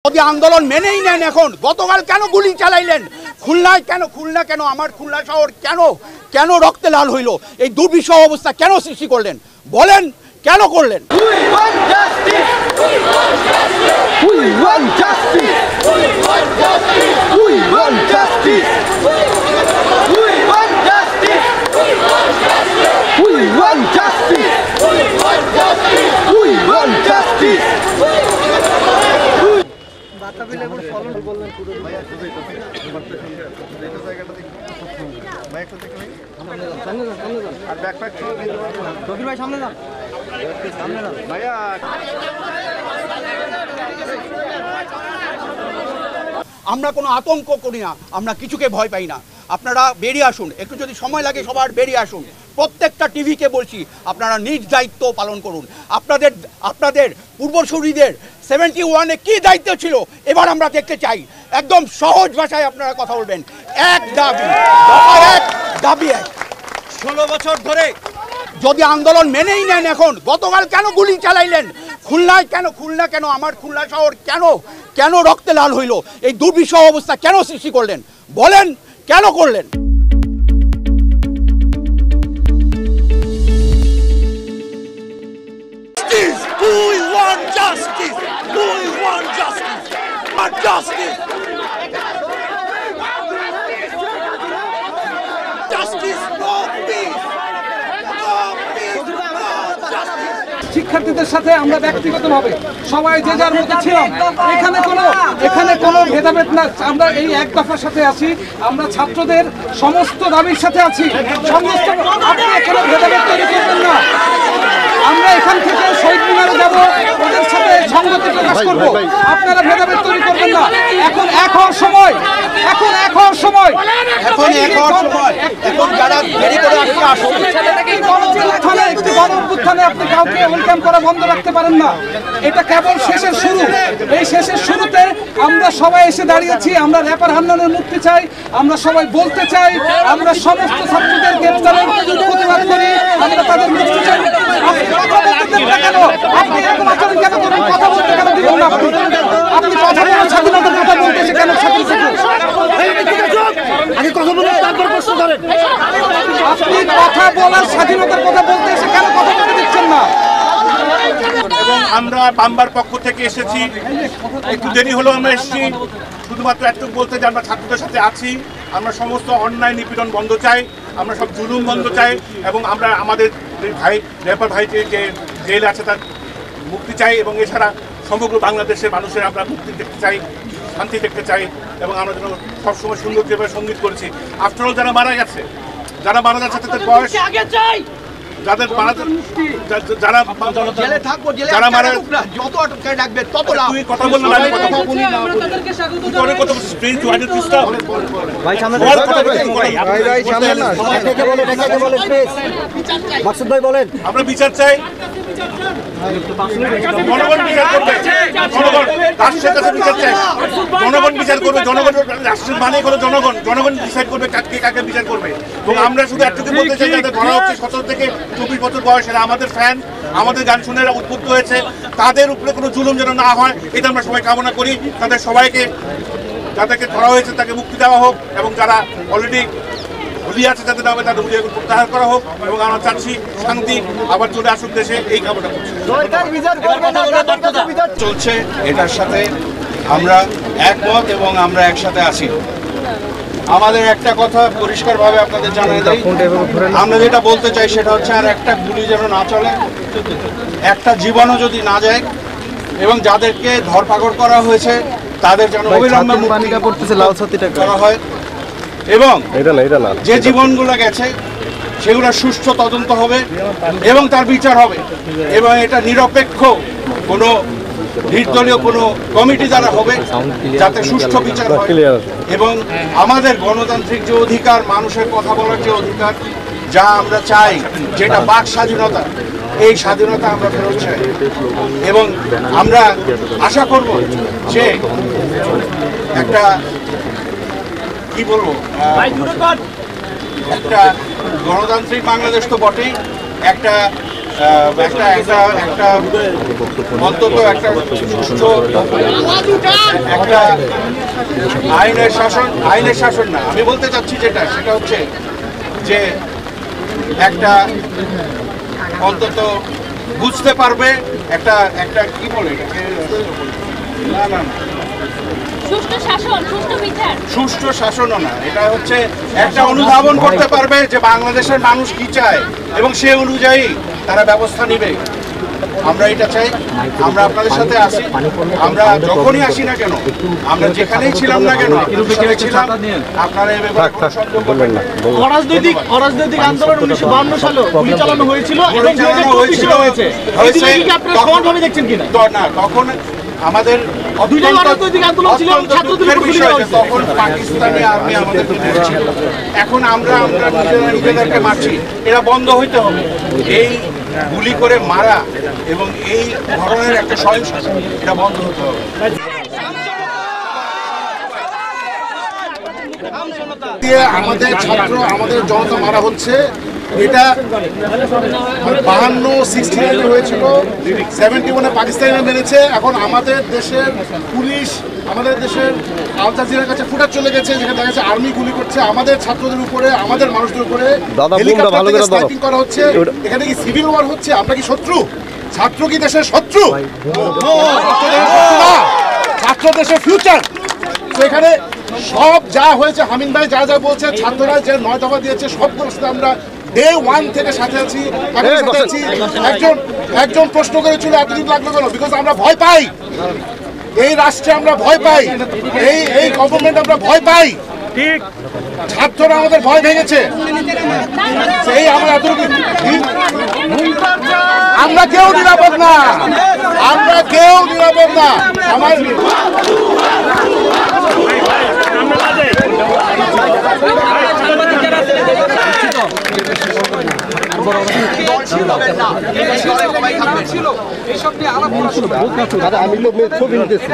যদি আন্দোলন মেনেই নেন এখন গতকাল কেন গুলি চালাইলেন খুলনায় খুলনা কেন আমার খুলনা শহর কেন রক্তে লাল হইল এই দুর্বিষহ অবস্থা কেন সৃষ্টি করলেন বলেন কেন করলেন আমরা কোনো আতঙ্ক করি না, আমরা কিছুকে ভয় পাই না। আপনারা বেরিয়ে আসুন, একটু যদি সময় লাগে সবার বেরিয়ে আসুন। প্রত্যেকটা টিভিকে বলছি আপনারা নিজ দায়িত্ব পালন করুন। আপনাদের পূর্বসূরীদের 71-এ কী দায়িত্ব ছিল এবার আমরা দেখতে চাই। একদম সহজ ভাষায় আপনারা কথা বলবেন। এক দাবি, এক দাবি এক। 16 বছর ধরে যদি আন্দোলন মেনেই নেন এখন গতকাল কেন গুলি চালাইলেন খুলনায় খুলনা কেন আমার খুলনা শহর কেন রক্তে লাল হইল এই দুর্বিষহ অবস্থা কেন সৃষ্টি করলেন বলেন কেন করলেন। শিক্ষার্থীদের সাথে আমরা ব্যক্তিগতভাবে সবাই যে যার মতো ছিলাম, এখানে কোনো ভেদাভেদ না। আমরা এই এক দফার সাথে আছি, আমরা ছাত্রদের সমস্ত দাবির সাথে আছি। সমস্ত আপনি এখানে ভেদাভেদ তৈরি করবেন না। আমরা এখান থেকে শহীদ মিনারে যাব, ওদের সাথে সংগতি প্রকাশ করব। আপনারা ভেদাভেদ তৈরি করবেন না। এখন এক হওয়ার সময় এখন যারা দেরি করে আসছে আসুন। একটি গণঅভ্যুত্থানে আপনি কাউকে ওয়েলকাম করা বন্ধ রাখতে পারেন না। এটা কেবল শেষের শুরু। এই শেষের শুরুতে আমরা সবাই এসে দাঁড়িয়েছি। আমরা র্যাপার হান্নানের মুক্তি চাই। আমরা সবাই বলতে চাই আমরা সমস্ত ছাত্রদের গ্রেফতারের প্রতিবাদ করি। আমরা তাদের মুক্তি চাই। আপনি এরকম আচরণ কেন করেন? কথা বলতে কেন দিবেন না? আপনি কথা বলার স্বাধীনতার কথা বলতে এসে কেন আগে কথা বলে তারপর প্রশ্ন করেন। আপনি কথা বলার স্বাধীনতার কথা বলতে এসে কেন কথা বলতে দিচ্ছেন না? এবং আমরা বাম্বার পক্ষ থেকে এসেছি, একটু দেরি হলেও আমরা এসেছি শুধুমাত্র একটু বলতে যে আমরা ছাত্রদের সাথে আছি। আমরা সমস্ত অন্যায় নিপীড়ন বন্ধ চাই, আমরা সব জুলুম বন্ধ চাই এবং আমরা আমাদের ভাই র্যাপার ভাই যে জেল আছে তার মুক্তি চাই এবং এছাড়া সমগ্র বাংলাদেশের মানুষের আমরা মুক্তি দেখতে চাই, শান্তি দেখতে চাই এবং আমরা যেন সবসময় সুন্দর যেভাবে সঙ্গীত করেছি। আফটারঅল যারা মারা যাচ্ছে তাদের বয়স যাদের মারা যারা মারা যত ডাকবে তত তুই কথা বললে আমরা বিচার চাই। জনগণ বিচার করবে, জনগণ রাষ্ট্রের কাছে বিচার চাই। জনগণ বিচার করবে, জনগণ রাষ্ট্রের মানে হলো জনগণ ডিসাইড করবে কাকে বিচার করবে। এবং আমরা শুধু একটুকু বলতে চাই যাদের ধরা হচ্ছে 17 থেকে 24 বছর বয়সেরা, আমাদের ফ্যান, আমাদের গান শুনে এরা উদ্বুদ্ধ হয়েছে, তাদের উপরে কোনো জুলুম যেন না হয় এটা আমরা সবাই কামনা করি। তাদের সবাইকে যাদেরকে ধরা হয়েছে তাকে মুক্তি দেওয়া হোক এবং যারা অলরেডি হুলি আছে যাদের নামে তাদের হুলি প্রত্যাহার করা হোক এবং আমরা চাচ্ছি শান্তি আবার চলে আসুক দেশে, এই কামনা করছি। চলছে এটার সাথে আমরা একমত এবং আমরা একসাথে আছি। আমাদের একটা কথা পরিষ্কারভাবে আপনাদের জানিয়ে দেই, আমরা যেটা বলতে চাই সেটা হচ্ছে আর একটা গুলি যেন না চলে, একটা জীবনও যদি না যায় এবং যাদেরকে ধরপাকড় করা হয়েছে তাদের যেন অবিলম্বে মুক্তি করা হয় এবং যে জীবনগুলো গেছে সেগুলো সুষ্ঠু তদন্ত হবে এবং তার বিচার হবে এবং এটা নিরপেক্ষ কোনো নির্দলীয় কোনো কমিটি দ্বারা হবে যাতে সুষ্ঠু বিচার হয় এবং আমাদের গণতান্ত্রিক যে অধিকার, মানুষের কথা বলার যে অধিকার, যা আমরা চাই, যেটা বাক স্বাধীনতা, এই স্বাধীনতা আমরা ফেরত চাই এবং আমরা আশা করব যে একটা কি বলবো, একটা গণতান্ত্রিক বাংলাদেশ তো বটেই, একটা একটা একটা একটা অন্তত একটা সুষ্ঠু একটা আইনের শাসন না, আমি বলতে চাচ্ছি যেটা সেটা হচ্ছে যে একটা অন্তত বুঝতে পারবে একটা একটা কি বলে এটাকে, না না না সুষ্ঠু শাসনও না, এটা হচ্ছে একটা অনুধাবন করতে পারবে যে বাংলাদেশের মানুষ কি চায় এবং সে অনুযায়ী তারা ব্যবস্থা নেবে। আমরা এটা চাই, আমরা আপনাদের সাথে আসি, আমরা যখনই আসি না কেন, আমরা যেখানেই ছিলাম না কেন আপনারা এই ব্যাপারে কোনো সন্দেহ করবেন না। অরাজনৈতিক আন্দোলন 1952 সালে গুলি চালানো হয়েছিল এবং হয়েছে আপনারা সমানভাবে দেখছেন কিনা? না, তখন আমাদের তখন পাকিস্তানি আর্মি আমাদের ছিল, এখন আমরা নিজেদেরকে মারছি, এটা বন্ধ হইতে হবে। এই গুলি করে মারা এবং এই ধরনের একটা সহিংসতা এটা বন্ধ হতে হবে। আমাদের ছাত্র আমাদের জনতা মারা হচ্ছে, এটা 52-69 হয়েছিল, 71-এ পাকিস্তানিরা মেরেছে। এখন আমাদের দেশের পুলিশ, আমাদের দেশের আল জাজিরার কাছে ফুটাজ চলে গেছে, যেখানে দেখা যাচ্ছে আর্মি গুলি করছে আমাদের ছাত্রদের উপরে, আমাদের মানুষদের উপরে, হেলিকপ্টার থেকে স্নাইপিং করা হচ্ছে। এখানে কি সিভিল ওয়ার হচ্ছে? আমরা কি শত্রু? ছাত্র কি দেশের শত্রু? ছাত্র দেশের ফিউচার। সেখানে সব যা হয়েছে, হামিদ ভাই যা যা বলছে, ছাত্ররা যে 9 দফা দিয়েছে সবগুলোর সাথে আমরা ডে 1 থেকে সাথে আছি। একজন প্রশ্ন করেছিল এতদিন লাগলো কেন? বিকজ আমরা ভয় পাই, এই রাষ্ট্রে আমরা ভয় পাই, এই গভর্নমেন্ট আমরা ভয় পাই। ঠিক, ছাত্ররা আমাদের ভয় ভেঙেছে, সেই আমরা এতটুকু। আমরা কেউ নিরাপদ না, আমরা কেউ নিরাপদ না। আমার এইসব নিয়ে আলাপ করা শুরু। আমি ছবি নিতেছি।